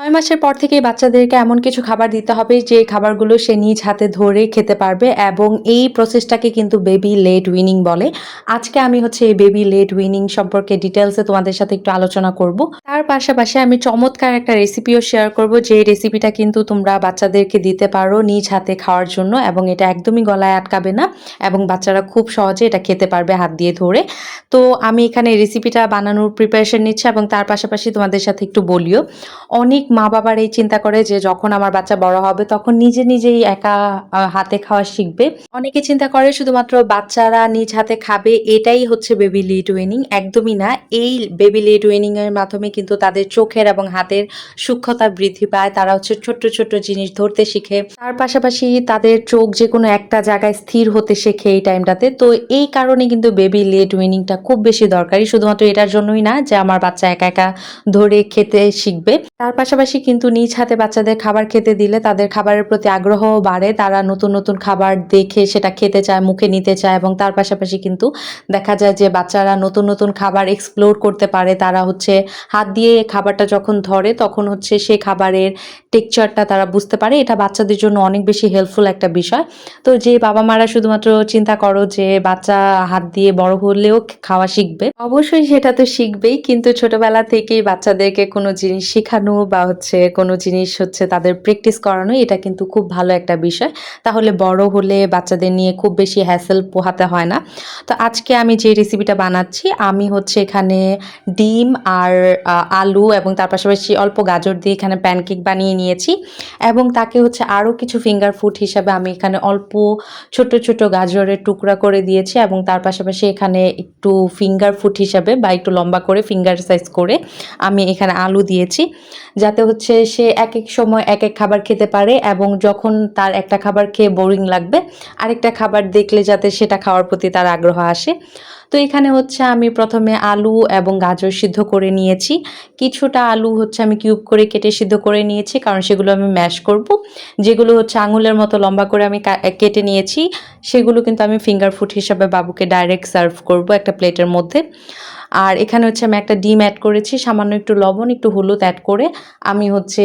৯ মাসের পর থেকেই বাচ্চাদেরকে এমন কিছু খাবার দিতে হবে যে খাবারগুলো সে নিজ হাতে ধরে খেতে পারবে এবং এই প্রসেসটাকে কিন্তু বেবি লেট উইনিং বলে। আজকে আমি হচ্ছে এই বেবি লেট উইনিং সম্পর্কে ডিটেইলসে তোমাদের সাথে একটু আলোচনা করব। তার পাশাপাশি আমি চমৎকার একটা রেসিপিও শেয়ার করব, যে রেসিপিটা কিন্তু তোমরা বাচ্চাদেরকে দিতে পারো নিজ হাতে খাওয়ার জন্য এবং এটা একদমই গলায় আটকাবে না এবং বাচ্চারা খুব সহজে এটা খেতে পারবে হাত দিয়ে ধরে। তো আমি এখানে রেসিপিটা বানানোর প্রিপারেশন নিচ্ছি এবং তার পাশাপাশি তোমাদের সাথে একটু বলিও। অনেক মা-বাবার এই চিন্তা করে যে যখন আমার বাচ্চা বড় হবে তখন নিজেই একা হাতে খাওয়া শিখবে। অনেকে চিন্তা করে শুধুমাত্র বাচ্চারা নিজ হাতে খাবে, এটাই হচ্ছে বেবি লিড উইনিং। একদমই না। এই বেবি লিড উইনিং এর মাধ্যমে কিন্তু তাদের চোখের এবং হাতের সূক্ষ্মতা বৃদ্ধি পায়। তারা হচ্ছে ছোট্ট জিনিস ধরতে শিখে। তার পাশাপাশি তাদের চোখ যেকোনো একটা জায়গায় স্থির হতে শেখে এই টাইমটাতে। তো এই কারণে কিন্তু বেবি লিড উইনিংটা খুব বেশি দরকারি। শুধুমাত্র এটার জন্যই না যে আমার বাচ্চা একা ধরে খেতে শিখবে। তার পাশাপাশি কিন্তু নিজ হাতে বাচ্চাদের খাবার খেতে দিলে তাদের খাবারের প্রতি আগ্রহও বাড়ে। তারা নতুন খাবার দেখে সেটা খেতে চায়, মুখে নিতে চায় এবং তার পাশাপাশি কিন্তু দেখা যায় যে বাচ্চারা নতুন খাবার এক্সপ্লোর করতে পারে। তারা হচ্ছে হাত দিয়ে খাবারটা যখন ধরে তখন হচ্ছে সে খাবারের টেক্সচারটা তারা বুঝতে পারে। এটা বাচ্চাদের জন্য অনেক বেশি হেল্পফুল একটা বিষয়। তো যে বাবা-মারা শুধুমাত্র চিন্তা করো যে বাচ্চা হাত দিয়ে বড় হলেও খাওয়া শিখবে, অবশ্যই সেটা তো শিখবেই। কিন্তু ছোটবেলা থেকেই বাচ্চাদেরকে কোনো জিনিস শেখানো বা হচ্ছে কোনো জিনিস হচ্ছে তাদের প্র্যাকটিস করানো, এটা কিন্তু খুব ভালো একটা বিষয়। তাহলে বড় হলে বাচ্চাদের নিয়ে খুব বেশি হ্যাসেল পোহাতে হয় না। তো আজকে আমি যে রেসিপিটা বানাচ্ছি, আমি হচ্ছে এখানে ডিম আর আলু এবং তার পাশাপাশি অল্প গাজর দিয়ে এখানে প্যানকেক বানিয়ে নিয়েছি এবং তাকে হচ্ছে আরও কিছু ফিঙ্গার ফুড হিসাবে আমি এখানে অল্প ছোট গাজরের টুকরা করে দিয়েছি এবং তার পাশাপাশি এখানে একটু ফিঙ্গার ফুড হিসাবে বা একটু লম্বা করে ফিঙ্গার সাইজ করে আমি এখানে আলু দিয়েছি, যাতে হচ্ছে সে একেক সময় একেক খাবার খেতে পারে এবং যখন তার একটা খাবার খেয়ে বোরিং লাগবে আরেকটা খাবার দেখলে যাতে সেটা খাওয়ার প্রতি তার আগ্রহ আসে। তো এখানে হচ্ছে আমি প্রথমে আলু এবং গাজর সিদ্ধ করে নিয়েছি। কিছুটা আলু হচ্ছে আমি কিউব করে কেটে সিদ্ধ করে নিয়েছি, কারণ সেগুলো আমি ম্যাশ করব। যেগুলো হচ্ছে আঙুলের মতো লম্বা করে আমি কেটে নিয়েছি, সেগুলো কিন্তু আমি ফিঙ্গার ফুড হিসাবে বাবুকে ডাইরেক্ট সার্ভ করব একটা প্লেটের মধ্যে। আর এখানে হচ্ছে আমি একটা ডিম অ্যাড করেছি, সামান্য একটু লবণ, একটু হলুদ অ্যাড করে আমি হচ্ছে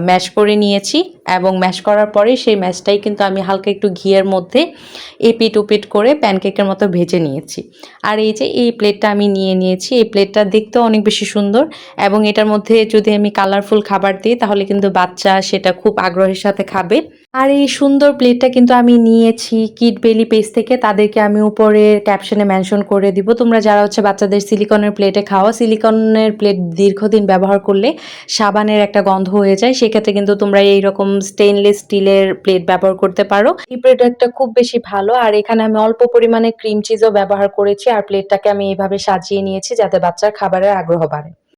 ম্যাশ করে নিয়েছি এবং ম্যাশ করার পরে সেই ম্যাশটাই কিন্তু আমি হালকা একটু ঘিয়ের মধ্যে এপিট ওপিট করে প্যানকেকের মতো ভেজে নিয়েছি। আর এই যে এই প্লেটটা আমি নিয়ে নিয়েছি, এই প্লেটটা দেখতেও অনেক বেশি সুন্দর এবং এটার মধ্যে যদি আমি কালারফুল খাবার দিই তাহলে কিন্তু বাচ্চা সেটা খুব আগ্রহের সাথে খাবে। আর এই সুন্দর প্লেটটা কিন্তু আমি নিয়েছি কিড বেলি পেজ থেকে, তাদেরকে আমি উপরের ক্যাপশনে মেনশন করে দিব। তোমরা যারা হচ্ছে বাচ্চাদের সিলিকনের প্লেটে খাওয়া, সিলিকনের প্লেট দীর্ঘদিন ব্যবহার করলে সাবানের একটা গন্ধ হয়ে যায়, সেক্ষেত্রে কিন্তু তোমরা এইরকম স্টেইনলেস স্টিলের প্লেট ব্যবহার করতে পারো। এই প্রোডাক্টটা খুব বেশি ভালো। আর এখানে আমি অল্প পরিমাণে ক্রিম চিজও ব্যবহার করেছি আর প্লেটটাকে আমি এইভাবে সাজিয়ে নিয়েছি যাতে বাচ্চার খাবারের আগ্রহ বাড়ে।